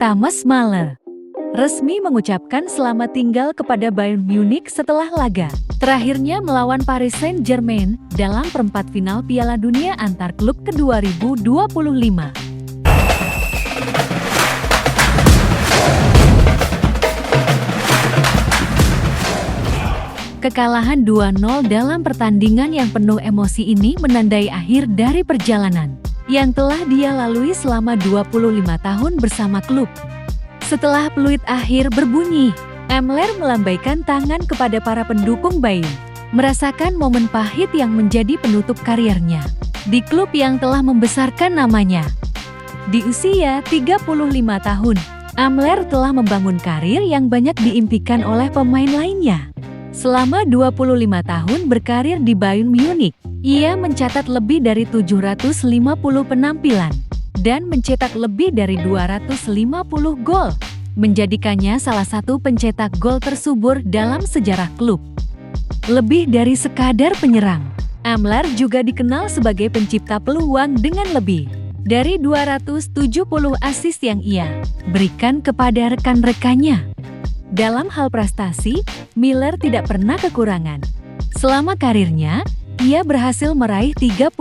Thomas Müller resmi mengucapkan selamat tinggal kepada Bayern Munich setelah laga terakhirnya melawan Paris Saint-Germain dalam perempat final Piala Dunia antar klub ke-2025. Kekalahan 2-0 dalam pertandingan yang penuh emosi ini menandai akhir dari perjalanan yang telah dia lalui selama 25 tahun bersama klub. Setelah peluit akhir berbunyi, Müller melambaikan tangan kepada para pendukung Bayern, merasakan momen pahit yang menjadi penutup karirnya di klub yang telah membesarkan namanya. Di usia 35 tahun, Müller telah membangun karir yang banyak diimpikan oleh pemain lainnya. Selama 25 tahun berkarir di Bayern Munich, ia mencatat lebih dari 750 penampilan dan mencetak lebih dari 250 gol, menjadikannya salah satu pencetak gol tersubur dalam sejarah klub. Lebih dari sekadar penyerang, Müller juga dikenal sebagai pencipta peluang dengan lebih dari 270 assist yang ia berikan kepada rekan-rekannya. Dalam hal prestasi, Müller tidak pernah kekurangan. Selama karirnya, ia berhasil meraih 33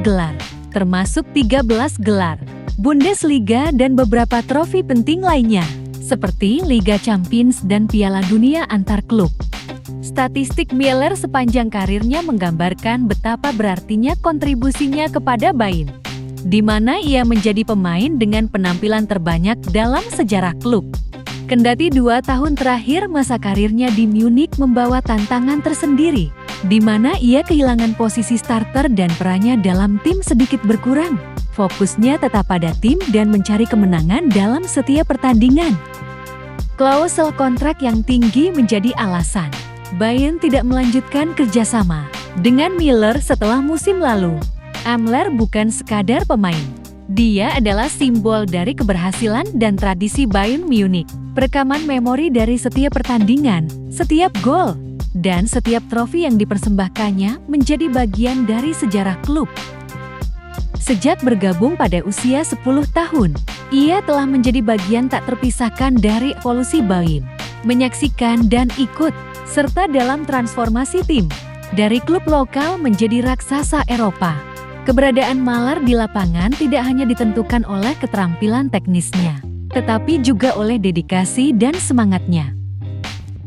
gelar, termasuk 13 gelar Bundesliga dan beberapa trofi penting lainnya, seperti Liga Champions dan Piala Dunia antar klub. Statistik Müller sepanjang karirnya menggambarkan betapa berartinya kontribusinya kepada Bayern, di mana ia menjadi pemain dengan penampilan terbanyak dalam sejarah klub. Kendati 2 tahun terakhir masa karirnya di Munich membawa tantangan tersendiri, di mana ia kehilangan posisi starter dan perannya dalam tim sedikit berkurang. Fokusnya tetap pada tim dan mencari kemenangan dalam setiap pertandingan. Klausel kontrak yang tinggi menjadi alasan Bayern tidak melanjutkan kerjasama dengan Müller setelah musim lalu. Müller bukan sekadar pemain. Dia adalah simbol dari keberhasilan dan tradisi Bayern Munich. Perekaman memori dari setiap pertandingan, setiap gol, dan setiap trofi yang dipersembahkannya menjadi bagian dari sejarah klub. Sejak bergabung pada usia 10 tahun, ia telah menjadi bagian tak terpisahkan dari evolusi Bayern, menyaksikan dan ikut serta dalam transformasi tim dari klub lokal menjadi raksasa Eropa. Keberadaan Müller di lapangan tidak hanya ditentukan oleh keterampilan teknisnya, tetapi juga oleh dedikasi dan semangatnya.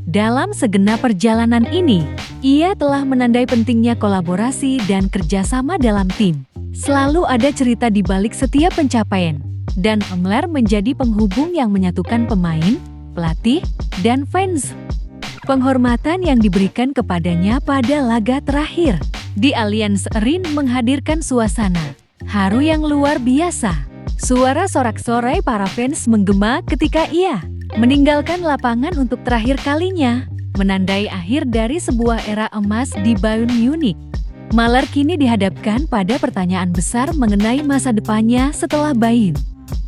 Dalam segenap perjalanan ini, ia telah menandai pentingnya kolaborasi dan kerjasama dalam tim. Selalu ada cerita di balik setiap pencapaian, dan Müller menjadi penghubung yang menyatukan pemain, pelatih, dan fans. Penghormatan yang diberikan kepadanya pada laga terakhir di Allianz Arena menghadirkan suasana haru yang luar biasa. Suara sorak-sorai para fans menggema ketika ia meninggalkan lapangan untuk terakhir kalinya, menandai akhir dari sebuah era emas di Bayern Munich. Müller kini dihadapkan pada pertanyaan besar mengenai masa depannya setelah Bayern.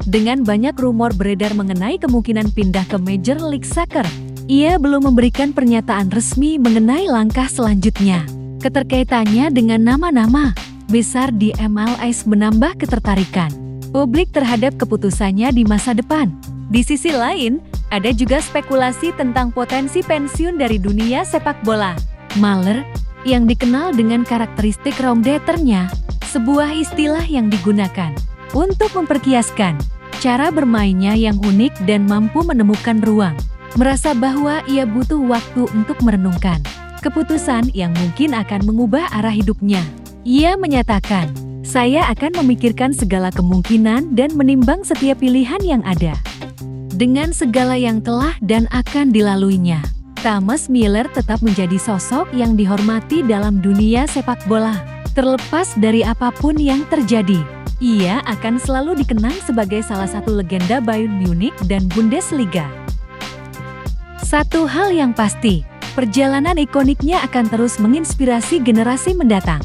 Dengan banyak rumor beredar mengenai kemungkinan pindah ke Major League Soccer, ia belum memberikan pernyataan resmi mengenai langkah selanjutnya. Keterkaitannya dengan nama-nama besar di MLS menambah ketertarikan publik terhadap keputusannya di masa depan. Di sisi lain, ada juga spekulasi tentang potensi pensiun dari dunia sepak bola. Müller, yang dikenal dengan karakteristik raumdeternya, sebuah istilah yang digunakan untuk memperkiaskan cara bermainnya yang unik dan mampu menemukan ruang, merasa bahwa ia butuh waktu untuk merenungkan keputusan yang mungkin akan mengubah arah hidupnya. Ia menyatakan, "Saya akan memikirkan segala kemungkinan dan menimbang setiap pilihan yang ada." Dengan segala yang telah dan akan dilaluinya, Thomas Müller tetap menjadi sosok yang dihormati dalam dunia sepak bola. Terlepas dari apapun yang terjadi, ia akan selalu dikenang sebagai salah satu legenda Bayern Munich dan Bundesliga. Satu hal yang pasti, perjalanan ikoniknya akan terus menginspirasi generasi mendatang.